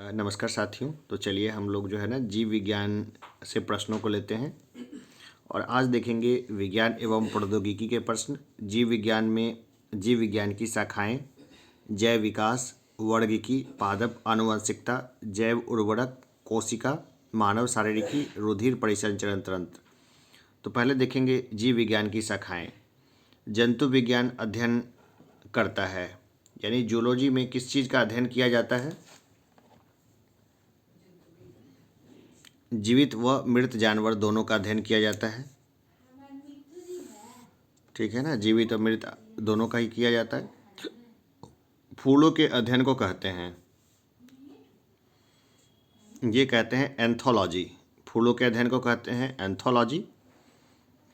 नमस्कार साथियों। तो चलिए हम लोग जो है ना जीव विज्ञान से प्रश्नों को लेते हैं और आज देखेंगे विज्ञान एवं प्रौद्योगिकी के प्रश्न। जीव विज्ञान में जीव विज्ञान की शाखाएं जैव विकास, वर्गिकी, पादप आनुवंशिकता, जैव उर्वरक, कोशिका, मानव शारीरिकी, रुधिर परिसंचरण तंत्र। तो पहले देखेंगे जीव विज्ञान की शाखाएं। जंतु विज्ञान अध्ययन करता है, यानी जूलॉजी में किस चीज़ का अध्ययन किया जाता है? जीवित व मृत जानवर दोनों का अध्ययन किया जाता है। ठीक है ना, जीवित और मृत दोनों का ही किया जाता है। फूलों के अध्ययन को कहते हैं, ये कहते हैं एंथोलॉजी। फूलों के अध्ययन को कहते हैं एंथोलॉजी।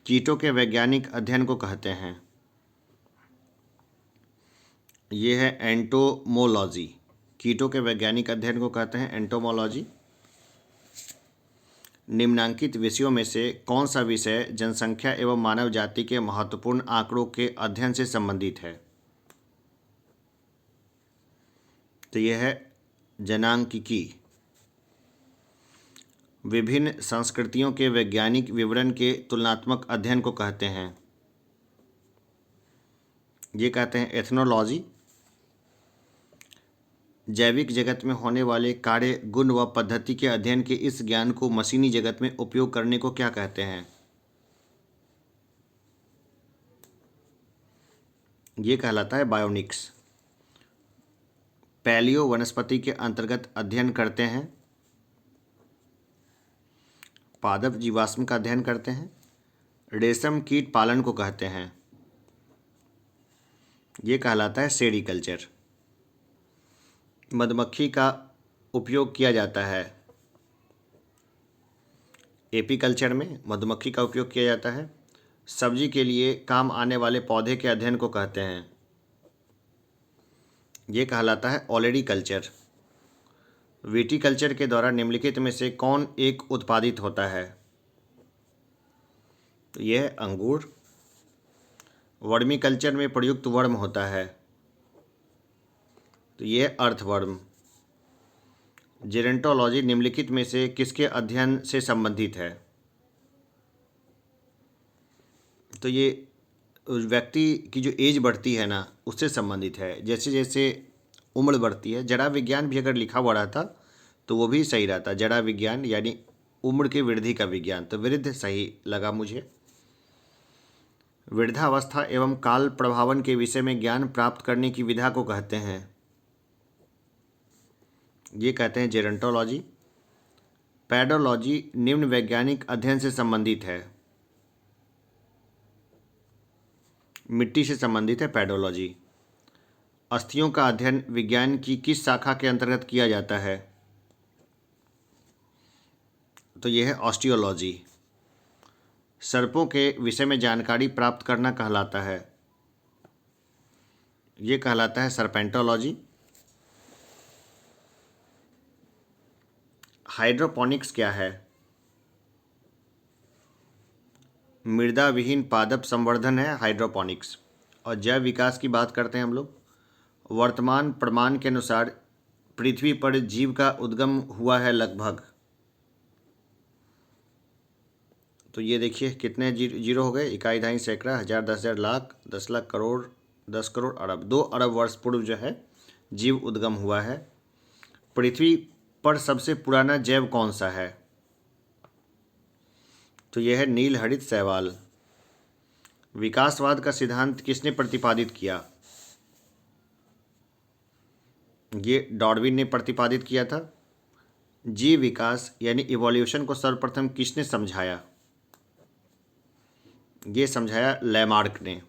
कीटों के वैज्ञानिक अध्ययन को कहते हैं, ये है एंटोमोलॉजी। कीटों के वैज्ञानिक अध्ययन को कहते हैं एंटोमोलॉजी। निम्नांकित विषयों में से कौन सा विषय जनसंख्या एवं मानव जाति के महत्वपूर्ण आंकड़ों के अध्ययन से संबंधित है? तो यह है जनांकिकी। विभिन्न संस्कृतियों के वैज्ञानिक विवरण के तुलनात्मक अध्ययन को कहते हैं, ये कहते हैं एथनोलॉजी। जैविक जगत में होने वाले कार्य, गुण व पद्धति के अध्ययन के इस ज्ञान को मशीनी जगत में उपयोग करने को क्या कहते हैं? ये कहलाता है बायोनिक्स। पैलियो वनस्पति के अंतर्गत अध्ययन करते हैं, पादप जीवाश्म का अध्ययन करते हैं। रेशम कीट पालन को कहते हैं, ये कहलाता है सेरीकल्चर। मधुमक्खी का उपयोग किया जाता है, एपीकल्चर में मधुमक्खी का उपयोग किया जाता है। सब्जी के लिए काम आने वाले पौधे के अध्ययन को कहते हैं, ये कहलाता है ओलेरीकल्चर। विटीकल्चर के द्वारा निम्नलिखित में से कौन एक उत्पादित होता है? तो यह है अंगूर। वर्मी कल्चर में प्रयुक्त वर्म होता है, तो यह है अर्थवर्म। जेरेंटोलॉजी निम्नलिखित में से किसके अध्ययन से संबंधित है? तो ये व्यक्ति की जो एज बढ़ती है ना, उससे संबंधित है। जैसे जैसे उम्र बढ़ती है, जड़ा विज्ञान भी अगर लिखा हुआ रहता तो वो भी सही रहता। जड़ा विज्ञान यानी उम्र की वृद्धि का विज्ञान, तो वृद्ध सही लगा मुझे। वृद्धावस्था एवं काल प्रभावन के विषय में ज्ञान प्राप्त करने की विधा को कहते हैं, ये कहते हैं जेरेंटोलॉजी। पैडोलॉजी निम्न वैज्ञानिक अध्ययन से संबंधित है, मिट्टी से संबंधित है पैडोलॉजी। अस्थियों का अध्ययन विज्ञान की किस शाखा के अंतर्गत किया जाता है? तो यह है ऑस्टियोलॉजी। सर्पों के विषय में जानकारी प्राप्त करना कहलाता है, ये कहलाता है सर्पेंटोलॉजी। हाइड्रोपोनिक्स क्या है? मृदा विहीन पादप संवर्धन है हाइड्रोपोनिक्स। और जैव विकास की बात करते हैं हम लोग। वर्तमान प्रमाण के अनुसार पृथ्वी पर जीव का उद्गम हुआ है लगभग, तो ये देखिए कितने जीरो हो गए, इकाई, दहाई, सैकड़ा, हजार, 10,000, लाख, 10 लाख, करोड़, 10 करोड़, अरब। 2 अरब वर्ष पूर्व जो है जीव उद्गम हुआ है। पृथ्वी पर सबसे पुराना जैव कौन सा है? तो यह है नील हरित शैवाल। विकासवाद का सिद्धांत किसने प्रतिपादित किया? ये डार्विन ने प्रतिपादित किया था। जीव विकास यानी इवोल्यूशन को सर्वप्रथम किसने समझाया? ये समझाया लैमार्क ने।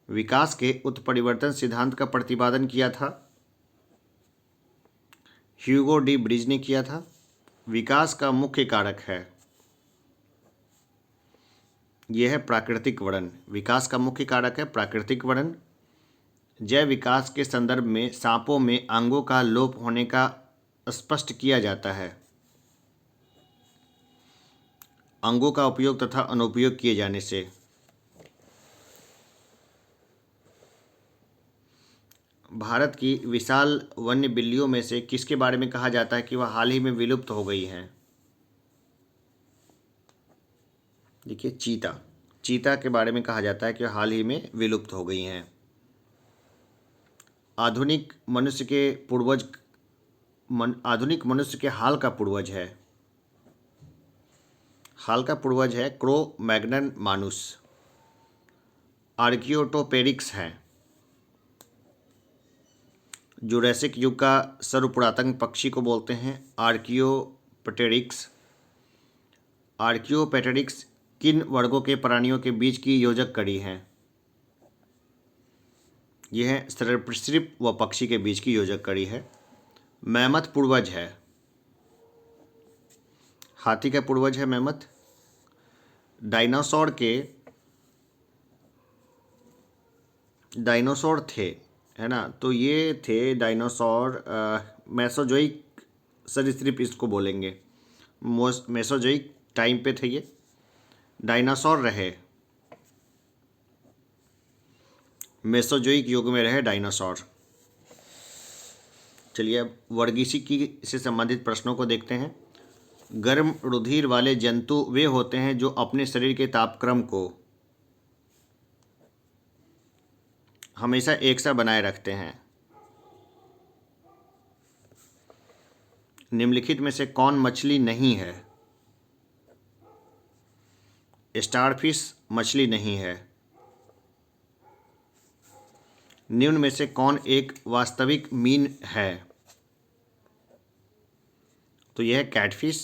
विकास के उत्परिवर्तन सिद्धांत का प्रतिपादन किया था, ह्यूगो डी ब्रिज ने किया था। विकास का मुख्य कारक है, यह है प्राकृतिक वर्णन। विकास का मुख्य कारक है प्राकृतिक वर्णन। जैव विकास के संदर्भ में सांपों में अंगों का लोप होने का स्पष्ट किया जाता है, अंगों का उपयोग तथा अनुपयोग किए जाने से। भारत की विशाल वन्य बिल्लियों में से किसके बारे में कहा जाता है कि वह हाल ही में विलुप्त हो गई हैं? देखिए, चीता। चीता के बारे में कहा जाता है कि हाल ही में विलुप्त हो गई हैं। आधुनिक मनुष्य के पूर्वज आधुनिक मनुष्य के हाल का पूर्वज है। हाल का पूर्वज है क्रो मैग्नन मानुस। आर्कियोटोपेरिक्स है। जुरैसिक युग का सर्वपुरातन पक्षी को बोलते हैं आर्कियोप्टेरिक्स। आर्कियोपेटेरिक्स किन वर्गों के प्राणियों के बीच की योजक कड़ी है? यह है सरीसृप व पक्षी के बीच की योजक कड़ी है। मैमथ पूर्वज है। हाथी का पूर्वज है मैमथ। डायनासोर थे, है ना, तो ये थे डायनासोर मेसोजोइक सरीसृप इसको बोलेंगे। मेसोजोइक टाइम पे थे ये, डायनासोर रहे, मेसोजोइक युग में रहे डायनासोर। चलिए अब वर्गीसी से संबंधित प्रश्नों को देखते हैं। गर्म रुधिर वाले जंतु वे होते हैं जो अपने शरीर के तापक्रम को हमेशा एक सा बनाए रखते हैं। निम्नलिखित में से कौन मछली नहीं है? स्टारफिश मछली नहीं है। निम्न में से कौन एक वास्तविक मीन है? तो यह है कैटफिश।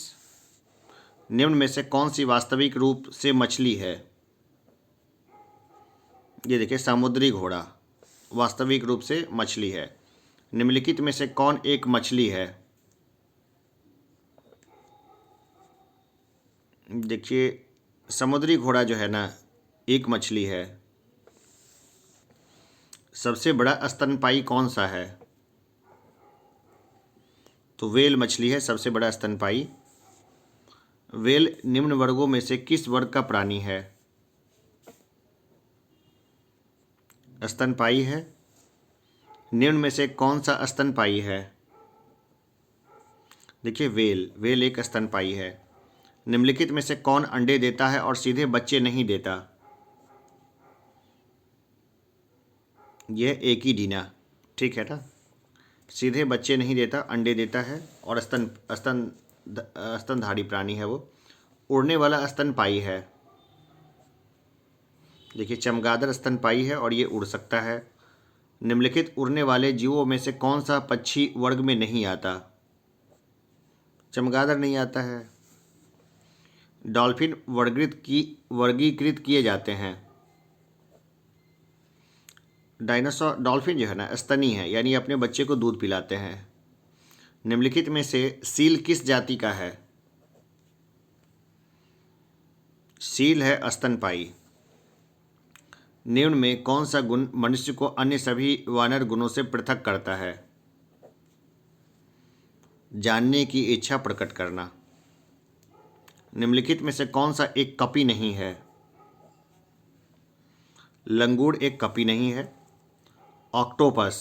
निम्न में से कौन सी वास्तविक रूप से मछली है? ये देखिए, समुद्री घोड़ा वास्तविक रूप से मछली है। निम्नलिखित में से कौन एक मछली है? देखिए, समुद्री घोड़ा जो है ना, एक मछली है। सबसे बड़ा स्तनपायी कौन सा है? तो व्हेल मछली है सबसे बड़ा स्तनपायी। व्हेल निम्न वर्गों में से किस वर्ग का प्राणी है? स्तनपायी है। निम्न में से कौन सा स्तनपायी है? देखिए, व्हेल एक स्तनपायी है। निम्नलिखित में से कौन अंडे देता है और सीधे बच्चे नहीं देता? यह एकिडीना, ठीक है ना, सीधे बच्चे नहीं देता, अंडे देता है और स्तनधारी प्राणी है वो। उड़ने वाला स्तनपायी है। देखिए, चमगादड़ स्तनपायी है और ये उड़ सकता है। निम्नलिखित उड़ने वाले जीवों में से कौन सा पक्षी वर्ग में नहीं आता? चमगादड़ नहीं आता है। डॉल्फिन वर्गीकृत किए जाते हैं। डॉल्फिन जो है ना, स्तनी है, यानी अपने बच्चे को दूध पिलाते हैं। निम्नलिखित में से सील किस जाति का है? सील है स्तनपायी। निम्न में कौन सा गुण मनुष्य को अन्य सभी वानर गुणों से पृथक करता है? जानने की इच्छा प्रकट करना। निम्नलिखित में से कौन सा एक कपी नहीं है? लंगूर एक कपी नहीं है। ऑक्टोपस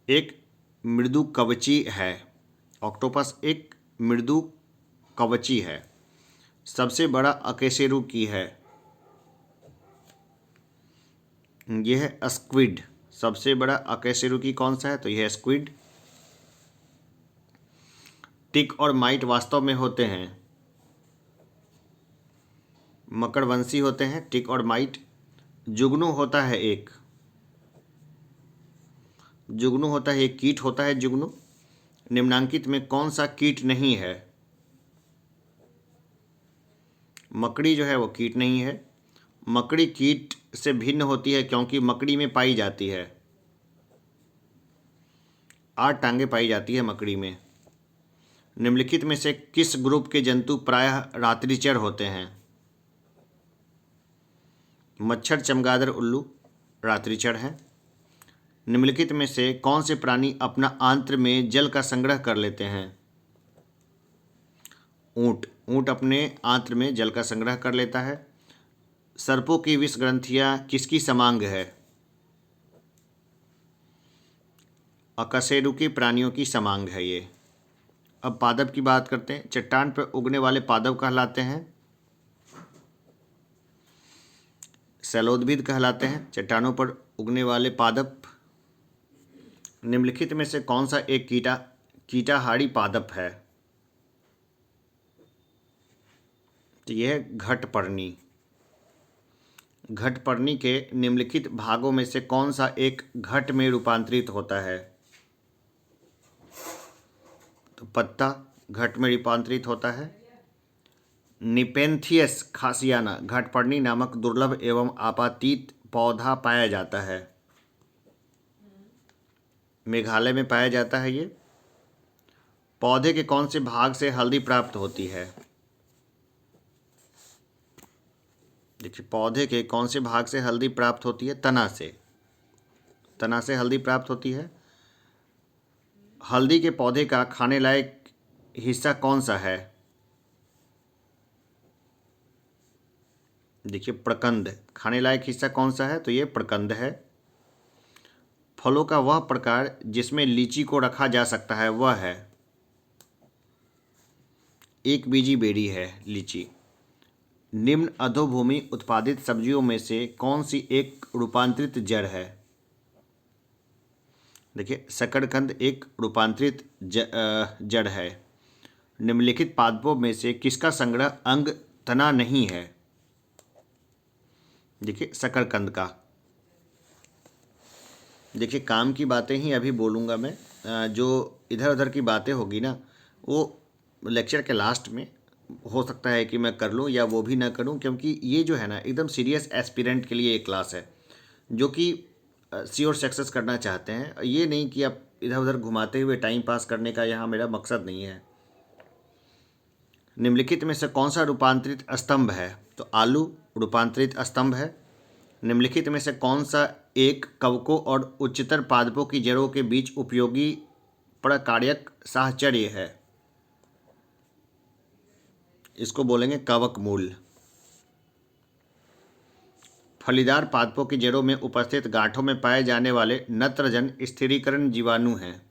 एक मृदु कवची है। ऑक्टोपस एक मृदु कवची है। सबसे बड़ा अकशेरुकी है। यह है स्क्विड। सबसे बड़ा अकशेरुकी कौन सा है? तो यह स्क्विड। टिक और माइट वास्तव में होते हैं। मकड़वंशी होते हैं टिक और माइट। जुगनू होता है एक कीट होता है जुगनू। निम्नांकित में कौन सा कीट नहीं है? मकड़ी जो है वो कीट नहीं है। मकड़ी कीट से भिन्न होती है क्योंकि मकड़ी में पाई जाती है 8 टांगें पाई जाती है मकड़ी में। निम्नलिखित में से किस ग्रुप के जंतु प्रायः रात्रिचर होते हैं? मच्छर, चमगादड़, उल्लू रात्रिचर हैं। निम्नलिखित में से कौन से प्राणी अपना आंत्र में जल का संग्रह कर लेते हैं? ऊंट अपने आंत्र में जल का संग्रह कर लेता है। सर्पों की विष ग्रंथियां किसकी समांग है? अकशेरुकी प्राणियों की समांग है ये। अब पादप की बात करते हैं। चट्टान पर उगने वाले पादप कहलाते हैं शैलोद्भिद कहलाते हैं। चट्टानों पर उगने वाले पादप। निम्नलिखित में से कौन सा एक कीटाहारी पादप है? तो यह है घटपर्णी। घटपर्णी के निम्नलिखित भागों में से कौन सा एक घट में रूपांतरित होता है? तो पत्ता घट में रूपांतरित होता है। निपेंथियस खासियाना घटपर्णी नामक दुर्लभ एवं आपातित पौधा पाया जाता है। मेघालय में पाया जाता है ये। पौधे के कौन से भाग से हल्दी प्राप्त होती है? देखिए, पौधे के कौन से भाग से हल्दी प्राप्त होती है? तना से। तना से हल्दी प्राप्त होती है। हल्दी के पौधे का खाने लायक हिस्सा कौन सा है? देखिए, प्रकंद। खाने लायक हिस्सा कौन सा है? तो ये प्रकंद है। फलों का वह प्रकार जिसमें लीची को रखा जा सकता है वह है? एक बीजी बेरी है लीची। निम्न अधोभूमि उत्पादित सब्जियों में से कौन सी एक रूपांतरित जड़ है? देखिए, शकरकंद एक रूपांतरित जड़ है। निम्नलिखित पादपों में से किसका संग्रह अंग तना नहीं है? देखिए, शकरकंद का। देखिए, काम की बातें ही अभी बोलूँगा मैं। जो इधर उधर की बातें होगी ना, वो लेक्चर के लास्ट में हो सकता है कि मैं कर लूँ या वो भी ना करूँ, क्योंकि ये जो है ना एकदम सीरियस एस्पिरेंट के लिए एक क्लास है जो कि श्योर सक्सेस करना चाहते हैं। ये नहीं कि आप इधर उधर घुमाते हुए टाइम पास करने का यहाँ मेरा मकसद नहीं है। निम्नलिखित में से कौन सा रूपांतरित स्तंभ है? तो आलू रूपांतरित स्तंभ है। निम्नलिखित में से कौन सा एक कवकों और उच्चतर पादपों की जड़ों के बीच उपयोगी प्रकार्यक साहचर्य है? इसको बोलेंगे कवक मूल। फलीदार पादपों की जड़ों में उपस्थित गांठों में पाए जाने वाले नत्रजन स्थिरीकरण जीवाणु हैं।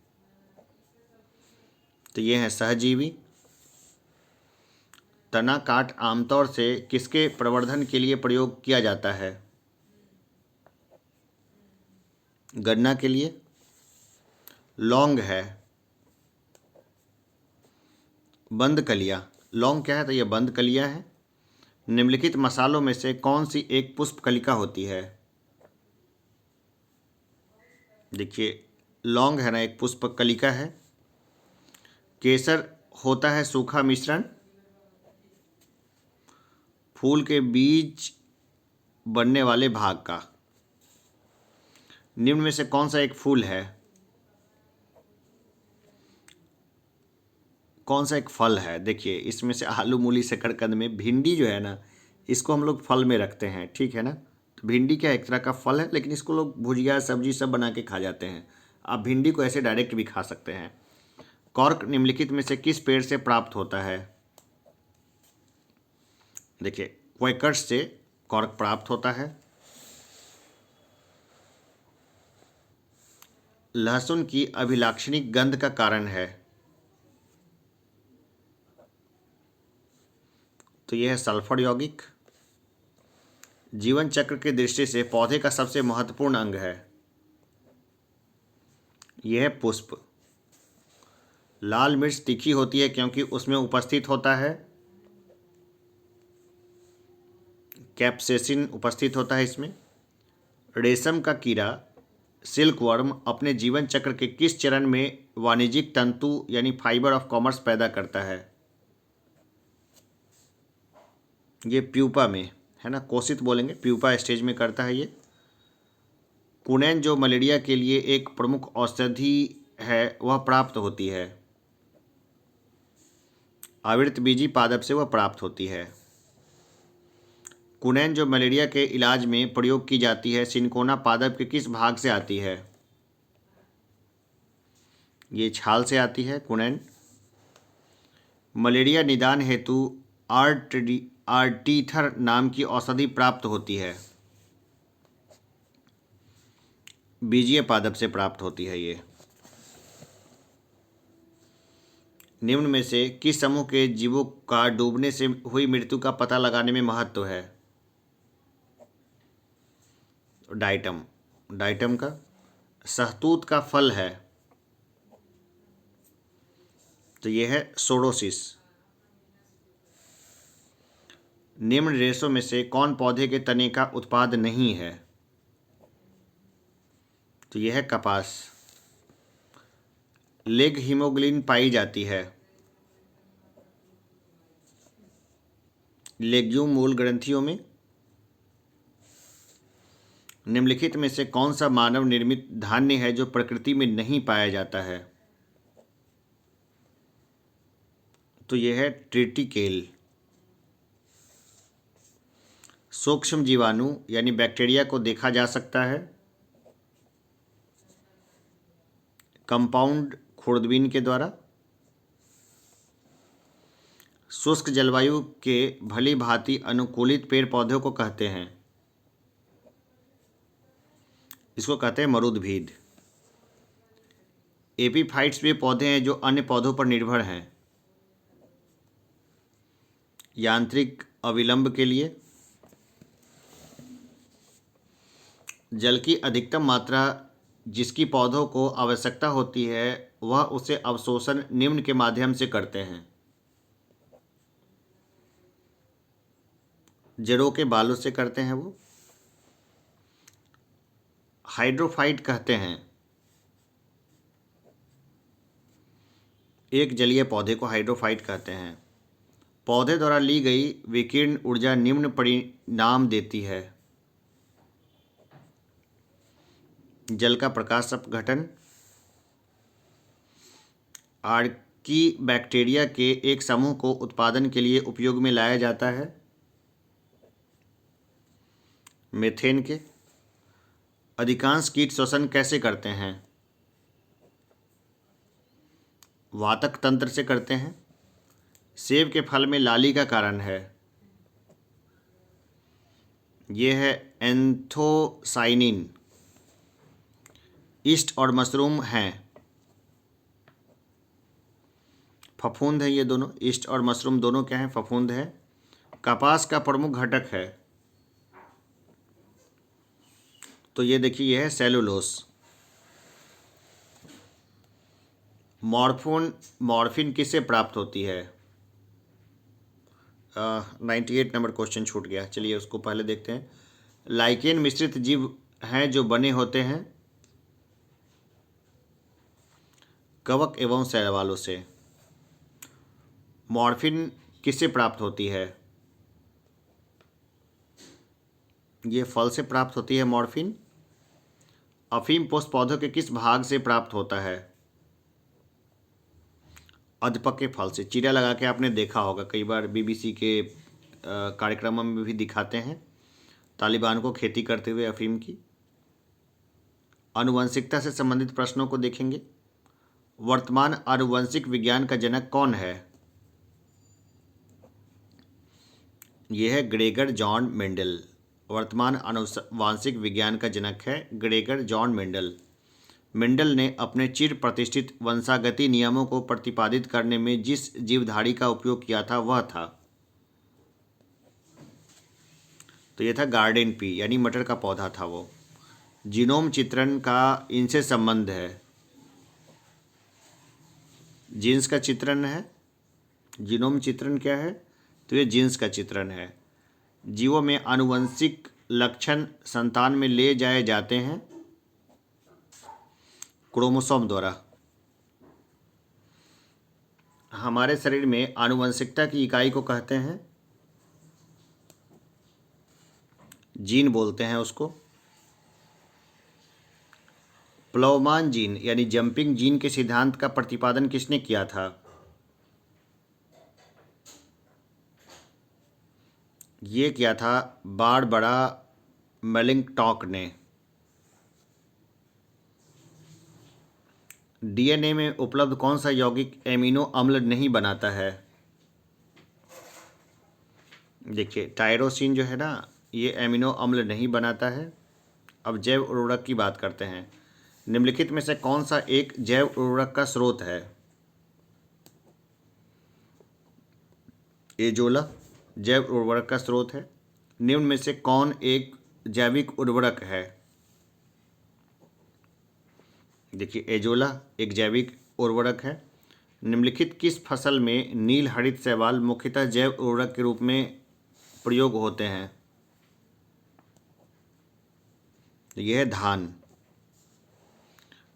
तो ये हैं सहजीवी। तना काट आमतौर से किसके प्रवर्धन के लिए प्रयोग किया जाता है? गन्ना के लिए। लौंग है। बंद कलियां। लौंग क्या है? तो ये बंद कलियां हैं। निम्नलिखित मसालों में से कौन सी एक पुष्प कलिका होती है? देखिए, लौंग है ना एक पुष्प कलिका है। केसर होता है सूखा मिश्रण। फूल के बीज बनने वाले भाग का। निम्न में से कौन सा एक फूल है? कौन सा एक फल है? देखिए, इसमें से आलू मूली शकरकंद में भिंडी जो है ना, इसको हम लोग फल में रखते हैं, ठीक है ना। तो भिंडी क्या एक तरह का फल है, लेकिन इसको लोग भुजिया सब्जी सब बना के खा जाते हैं। आप भिंडी को ऐसे डायरेक्ट भी खा सकते हैं। कॉर्क निम्नलिखित में से किस पेड़ से प्राप्त होता है? देखिए, क्वेकर्स से कॉर्क प्राप्त होता है। लहसुन की अभिलाक्षणिक गंध का कारण है? तो यह है सल्फर यौगिक। जीवन चक्र की दृष्टि से पौधे का सबसे महत्वपूर्ण अंग है? यह है पुष्प। लाल मिर्च तीखी होती है क्योंकि उसमें उपस्थित होता है कैप्सेसिन उपस्थित होता है इसमें। रेशम का कीड़ा सिल्कवर्म अपने जीवन चक्र के किस चरण में वाणिज्यिक तंतु यानी फाइबर ऑफ कॉमर्स पैदा करता है? ये प्यूपा में है ना, कोशित बोलेंगे, प्यूपा स्टेज में करता है ये। कुनैन जो मलेरिया के लिए एक प्रमुख औषधि है वह प्राप्त होती है? आवृतबीजी पादप से वह प्राप्त होती है। कुनैन जो मलेरिया के इलाज में प्रयोग की जाती है सिनकोना पादप के किस भाग से आती है? ये छाल से आती है कुनैन। मलेरिया निदान हेतु आर्टीथर नाम की औषधि प्राप्त होती है? बीजीय पादप से प्राप्त होती है ये। निम्न में से किस समूह के जीवों का डूबने से हुई मृत्यु का पता लगाने में महत्व है? डाइटम। डाइटम का। शहतूत का फल है तो यह है सोडोसिस। निम्न रेशों में से कौन पौधे के तने का उत्पाद नहीं है? तो यह है कपास। लेग हीमोग्लोबिन पाई जाती है लेग्यूम मूल ग्रंथियों में। निम्नलिखित में से कौन सा मानव निर्मित धान्य है जो प्रकृति में नहीं पाया जाता है? तो यह है ट्रिटिकेल। सूक्ष्म जीवाणु यानी बैक्टीरिया को देखा जा सकता है कंपाउंड खुर्दबीन के द्वारा। शुष्क जलवायु के भली भांति अनुकूलित पेड़ पौधों को कहते हैं? इसको कहते हैं मरुद्भिद। एपीफाइट्स वे पौधे हैं जो अन्य पौधों पर निर्भर हैं यांत्रिक अविलंब के लिए। जल की अधिकतम मात्रा जिसकी पौधों को आवश्यकता होती है वह उसे अवशोषण निम्न के माध्यम से करते हैं। जड़ों के बालों से करते हैं वो। हाइड्रोफाइट कहते हैं एक जलीय पौधे को हाइड्रोफाइट कहते हैं। पौधे द्वारा ली गई विकिरण ऊर्जा निम्न परिणाम देती है। जल का प्रकाश अपघटन। आर्की बैक्टीरिया के एक समूह को उत्पादन के लिए उपयोग में लाया जाता है मीथेन के। अधिकांश कीट श्वसन कैसे करते हैं? वातक तंत्र से करते हैं। सेब के फल में लाली का कारण है यह है एंथोसाइनिन। ईस्ट और मशरूम हैं फफूंद है। ये दोनों ईस्ट और मशरूम दोनों क्या हैं? फफूंद है। कपास का प्रमुख घटक है तो ये देखिए यह है सेलुलोस। मॉर्फिन किससे प्राप्त होती है? 98 नंबर क्वेश्चन छूट गया, चलिए उसको पहले देखते हैं। लाइकेन मिश्रित जीव हैं जो बने होते हैं कवक एवं शैवालों से। मॉर्फिन किससे प्राप्त होती है? ये फल से प्राप्त होती है मॉर्फिन। अफीम पुष्प पौधों के किस भाग से प्राप्त होता है? अधपके फल से। चीरा लगा के आपने देखा होगा, कई बार बीबीसी के कार्यक्रमों में भी दिखाते हैं तालिबान को खेती करते हुए अफीम की। आनुवंशिकता से संबंधित प्रश्नों को देखेंगे। वर्तमान आनुवंशिक विज्ञान का जनक कौन है? यह है ग्रेगर जॉन मेंडल। वर्तमान आनुवंशिक विज्ञान का जनक है ग्रेगर जॉन मेंडल। मेंडल ने अपने चिर प्रतिष्ठित वंशागति नियमों को प्रतिपादित करने में जिस जीवधारी का उपयोग किया था वह था तो यह था गार्डेन पी यानी मटर का पौधा था वो। जीनोम चित्रण का इनसे संबंध है। जीन्स का चित्रण है। जीनोम चित्रण क्या है? तो ये जीन्स का चित्रण है। जीवों में आनुवंशिक लक्षण संतान में ले जाए जाते हैं क्रोमोसोम द्वारा। हमारे शरीर में आनुवंशिकता की इकाई को कहते हैं जीन बोलते हैं उसको। प्लवमान जीन यानी जंपिंग जीन के सिद्धांत का प्रतिपादन किसने किया था? ये किया था बारबरा मेलिंगटॉक ने। डीएनए में उपलब्ध कौन सा यौगिक एमिनो अम्ल नहीं बनाता है? देखिए टायरोसिन जो है ना ये एमिनो अम्ल नहीं बनाता है। अब जैव उर्वरक की बात करते हैं। निम्नलिखित में से कौन सा एक जैव उर्वरक का स्रोत है? एजोला जैव उर्वरक का स्रोत है। निम्न में से कौन एक जैविक उर्वरक है? देखिए, एजोला एक जैविक उर्वरक है। निम्नलिखित किस फसल में नील हरित शैवाल मुख्यतः जैव उर्वरक के रूप में प्रयोग होते हैं? यह है धान।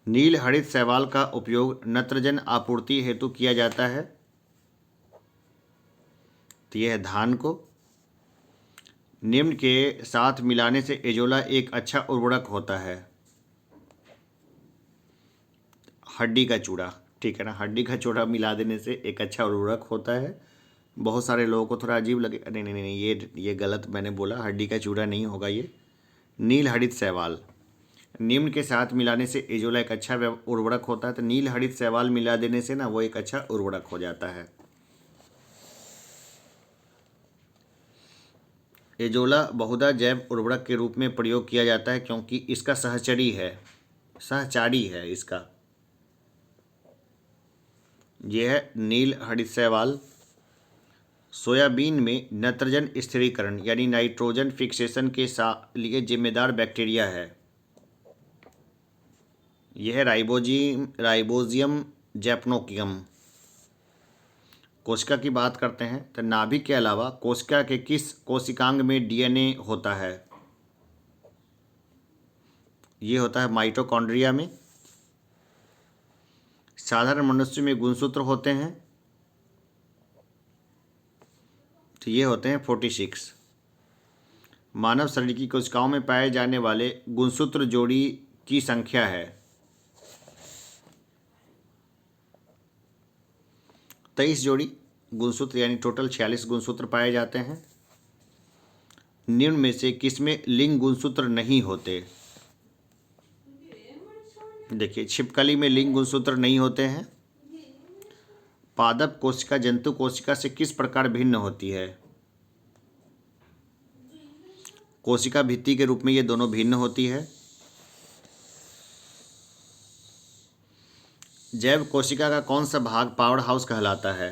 नील हरित शैवाल का उपयोग नत्रजन आपूर्ति हेतु किया जाता है, तो यह है धान को। निम्न के साथ मिलाने से एजोला एक अच्छा उर्वरक होता है। हड्डी का चूड़ा, ठीक है ना, हड्डी का चूड़ा मिला देने से एक अच्छा उर्वरक होता है। बहुत सारे लोगों को थोड़ा अजीब लगे, नहीं नहीं नहीं, ये गलत मैंने बोला, हड्डी का चूड़ा नहीं होगा ये, नील हरित शैवाल। निम्न के साथ मिलाने से एजोला एक अच्छा उर्वरक होता है, तो नील हरित शैवाल मिला देने से ना वो एक अच्छा उर्वरक हो जाता है। एजोला बहुधा जैव उर्वरक के रूप में प्रयोग किया जाता है क्योंकि इसका सहचारी है इसका। यह है नील हरित शैवाल। सोयाबीन में नत्रजन स्थिरीकरण यानी नाइट्रोजन फिक्सेशन के लिए जिम्मेदार बैक्टीरिया है। यह है राइबोजियम जैपनोकियम। कोशिका की बात करते हैं तो नाभिक के अलावा कोशिका के किस कोशिकांग में डीएनए होता है? ये होता है माइटोकॉन्ड्रिया में। साधारण मनुष्य में गुणसूत्र होते हैं, तो ये होते हैं 46। मानव शरीर की कोशिकाओं में पाए जाने वाले गुणसूत्र जोड़ी की संख्या है 23 जोड़ी गुणसूत्र, यानी टोटल 46 गुणसूत्र पाए जाते हैं। निम्न में से किसमें लिंग गुणसूत्र नहीं होते? देखिए, छिपकली में लिंग गुणसूत्र नहीं होते हैं। पादप कोशिका जंतु कोशिका से किस प्रकार भिन्न होती है? कोशिका भित्ति के रूप में ये दोनों भिन्न होती है। जैव कोशिका का कौन सा भाग पावर हाउस कहलाता है?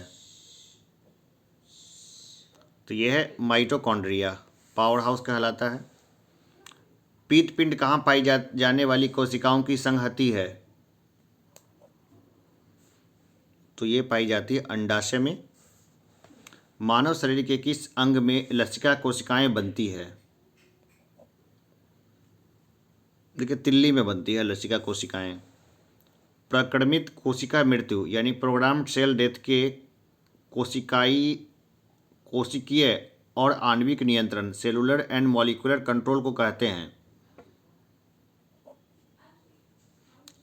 तो यह है माइटोकॉन्ड्रिया, पावर हाउस कहलाता है। पीत पिंड कहाँ पाई जाने वाली कोशिकाओं की संहति है? तो ये पाई जाती है अंडाशय में। मानव शरीर के किस अंग में लसिका कोशिकाएं बनती है? देखिए, तिल्ली में बनती है लसिका कोशिकाएं। प्रकर्मित कोशिका मृत्यु यानी प्रोग्राम्ड सेल डेथ के कोशिकीय और आणविक नियंत्रण सेलुलर एंड मॉलिक्यूलर कंट्रोल को कहते हैं।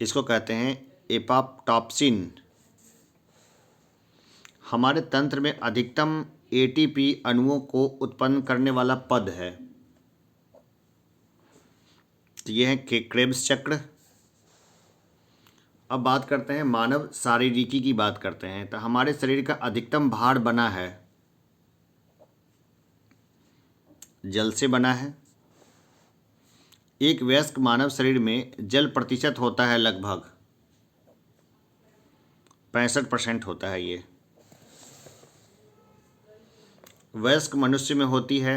इसको कहते हैं एपोप्टोसिस। हमारे तंत्र में अधिकतम एटीपी अणुओं को उत्पन्न करने वाला पद है, तो यह है क्रेब्स चक्र। अब बात करते हैं मानव शारीरिकी की बात करते हैं, तो हमारे शरीर का अधिकतम भार बना है, जल से बना है। एक वयस्क मानव शरीर में जल प्रतिशत होता है लगभग 65% होता है। ये वयस्क मनुष्य में होती है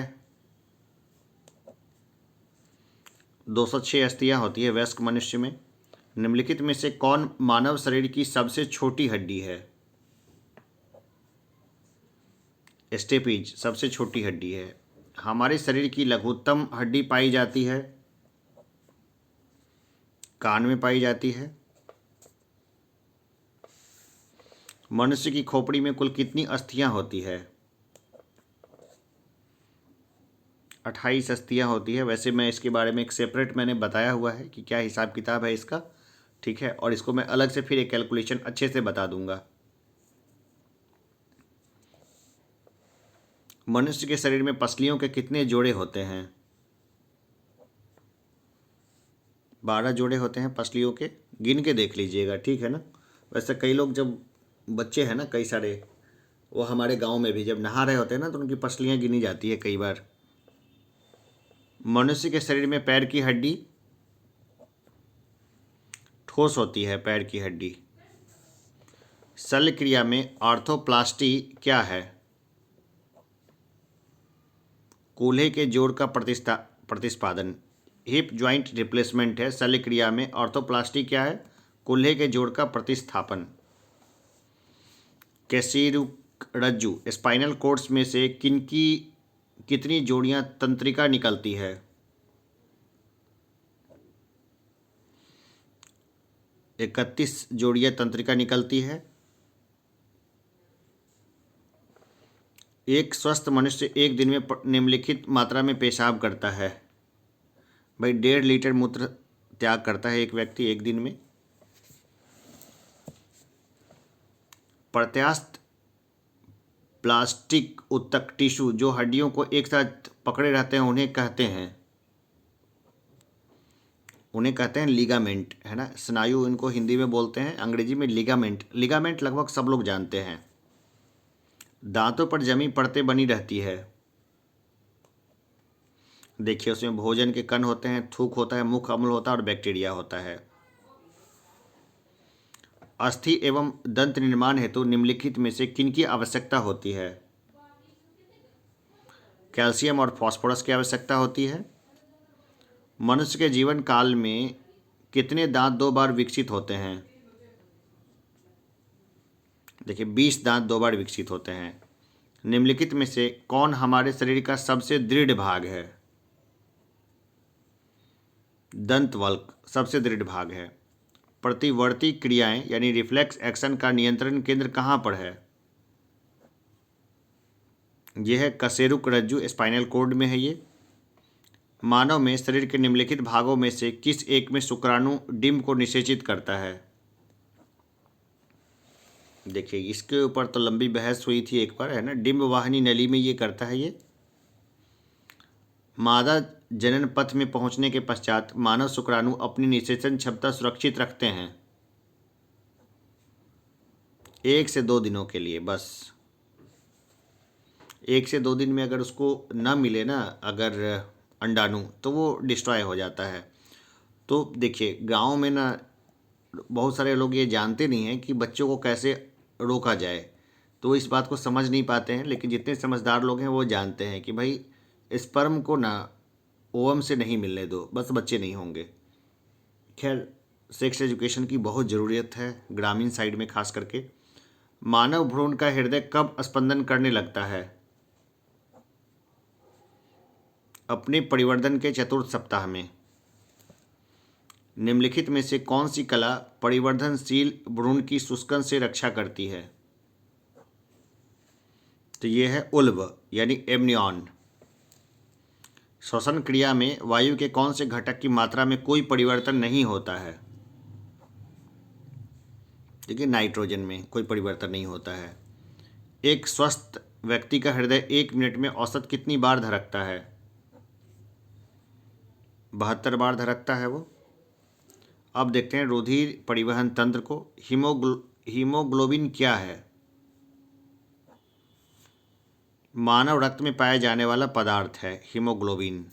206 अस्थियां होती है वयस्क मनुष्य में। निम्नलिखित में से कौन मानव शरीर की सबसे छोटी हड्डी है? स्टेपीज सबसे छोटी हड्डी है। हमारे शरीर की लघुत्तम हड्डी पाई जाती है कान में पाई जाती है। मनुष्य की खोपड़ी में कुल कितनी अस्थियां होती है? 28 अस्थियां होती है। वैसे मैं इसके बारे में एक सेपरेट मैंने बताया हुआ है कि क्या हिसाब किताब है इसका, ठीक है, और इसको मैं अलग से फिर एक कैलकुलेशन अच्छे से बता दूंगा। मनुष्य के शरीर में पसलियों के कितने जोड़े होते हैं? 12 जोड़े होते हैं पसलियों के, गिन के देख लीजिएगा, ठीक है ना। वैसे कई लोग, जब बच्चे हैं ना कई सारे, वो हमारे गांव में भी जब नहा रहे होते हैं ना, तो उनकी पसलियां गिनी जाती है कई बार। मनुष्य के शरीर में पैर की हड्डी ठोस होती है, पैर की हड्डी। शल्य क्रिया में आर्थोप्लास्टी क्या है? कूल्हे के जोड़ का प्रतिस्पादन हिप ज्वाइंट रिप्लेसमेंट है। शल्य क्रिया में ऑर्थोप्लास्टी क्या है? कूल्हे के जोड़ का प्रतिस्थापन। कशेरुकरज्जु स्पाइनल कॉर्ड्स में से कितनी जोड़ियां तंत्रिका निकलती है? 31 जोड़ियां तंत्रिका निकलती है। एक स्वस्थ मनुष्य एक दिन में निम्नलिखित मात्रा में पेशाब करता है। भाई 1.5 लीटर मूत्र त्याग करता है एक व्यक्ति एक दिन में। प्रत्यास्थ प्लास्टिक उत्तक टिश्यू जो हड्डियों को एक साथ पकड़े रहते हैं उन्हें कहते हैं लिगामेंट, है ना। स्नायु इनको हिंदी में बोलते हैं, अंग्रेजी में लिगामेंट। लिगामेंट लगभग सब लोग जानते हैं। दांतों पर जमी परतें बनी रहती है। देखिए उसमें भोजन के कण होते हैं, थूक होता है, मुख अम्ल होता है और बैक्टीरिया होता है। अस्थि एवं दंत निर्माण हेतु निम्नलिखित में से किनकी आवश्यकता होती है? कैल्शियम और फास्फोरस की आवश्यकता होती है। मनुष्य के जीवन काल में कितने दांत 2 बार विकसित होते हैं? देखिए 20 दांत 2 बार विकसित होते हैं। निम्नलिखित में से कौन हमारे शरीर का सबसे दृढ़ भाग है? दंतवल्क सबसे दृढ़ भाग है। प्रतिवर्ती क्रियाएं यानी रिफ्लेक्स एक्शन का नियंत्रण केंद्र कहाँ पर है? यह है कशेरुकरज्जु स्पाइनल कॉर्ड में है ये। मानव में शरीर के निम्नलिखित भागों में से किस एक में शुक्राणु डिंब को निषेचित करता है? देखिए इसके ऊपर तो लंबी बहस हुई थी एक बार, है ना। डिंब वाहिनी नली में ये करता है ये। मादा जनन पथ में पहुंचने के पश्चात मानव शुक्राणु अपनी निषेचन क्षमता सुरक्षित रखते हैं 1 से 2 दिनों के लिए बस। 1 से 2 दिन में अगर उसको ना मिले ना अगर अंडाणु तो वो डिस्ट्रॉय हो जाता है। तो देखिए गांव में ना बहुत सारे लोग ये जानते नहीं हैं कि बच्चों को कैसे रोका जाए, तो इस बात को समझ नहीं पाते हैं। लेकिन जितने समझदार लोग हैं वो जानते हैं कि भाई स्पर्म को ना ओवम से नहीं मिलने दो, बस बच्चे नहीं होंगे। खैर सेक्स एजुकेशन की बहुत ज़रूरत है ग्रामीण साइड में खास करके। मानव भ्रूण का हृदय कब स्पंदन करने लगता है? अपने परिवर्धन के चतुर्थ सप्ताह में। निम्नलिखित में से कौन सी कला परिवर्धनशील भ्रूण की शुष्कन से रक्षा करती है? तो ये है उल्ब यानी एमनियन। श्वसन क्रिया में वायु के कौन से घटक की मात्रा में कोई परिवर्तन नहीं होता है? देखिए नाइट्रोजन में कोई परिवर्तन नहीं होता है। एक स्वस्थ व्यक्ति का हृदय 1 मिनट में औसत कितनी बार धड़कता है? 72 बार धड़कता है वो। अब देखते हैं रुधिर परिवहन तंत्र को। हीमोग्लोबिन क्या है? मानव रक्त में पाया जाने वाला पदार्थ है हीमोग्लोबिन।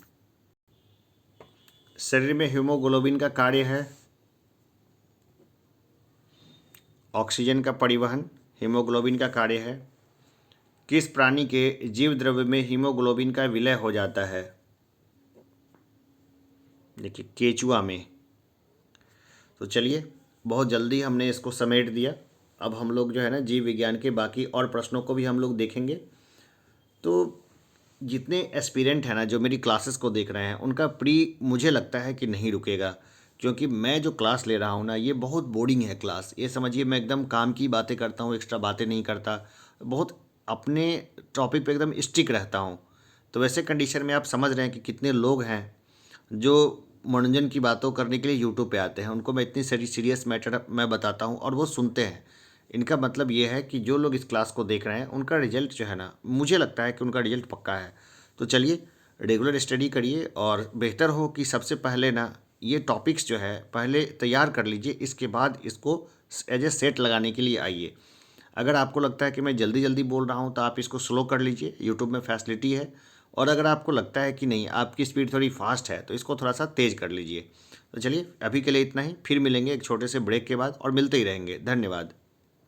शरीर में हीमोग्लोबिन का कार्य है ऑक्सीजन का परिवहन, हीमोग्लोबिन का कार्य है। किस प्राणी के जीव द्रव्य में हीमोग्लोबिन का विलय हो जाता है? देखिए केचुआ में। तो चलिए बहुत जल्दी हमने इसको समेट दिया। अब हम लोग जो है ना जीव विज्ञान के बाकी और प्रश्नों को भी हम लोग देखेंगे। तो जितने एस्पिरेंट हैं ना जो मेरी क्लासेस को देख रहे हैं उनका मुझे लगता है कि नहीं रुकेगा, क्योंकि मैं जो क्लास ले रहा हूँ ना ये बहुत बोरिंग है क्लास। ये समझिए मैं एकदम काम की बातें करता हूँ, एक्स्ट्रा बातें नहीं करता, बहुत अपने टॉपिक पे एकदम स्टिक रहता हूँ। तो वैसे कंडीशन में आप समझ रहे हैं कि कितने लोग हैं जो मनोरंजन की बातों करने के लिए यूट्यूब पे आते हैं। उनको मैं इतनी सारी सीरियस मैटर मैं बताता हूँ और वो सुनते हैं। इनका मतलब ये है कि जो लोग इस क्लास को देख रहे हैं उनका रिजल्ट जो है ना, मुझे लगता है कि उनका रिजल्ट पक्का है। तो चलिए रेगुलर स्टडी करिए और बेहतर हो कि सबसे पहले ना ये टॉपिक्स जो है पहले तैयार कर लीजिए, इसके बाद इसको एज ए सेट लगाने के लिए आइए। अगर आपको लगता है कि मैं जल्दी जल्दी बोल रहा हूँ तो आप इसको स्लो कर लीजिए, यूट्यूब में फैसिलिटी है। और अगर आपको लगता है कि नहीं आपकी स्पीड थोड़ी फास्ट है तो इसको थोड़ा सा तेज़ कर लीजिए। तो चलिए अभी के लिए इतना ही, फिर मिलेंगे एक छोटे से ब्रेक के बाद और मिलते ही रहेंगे। धन्यवाद।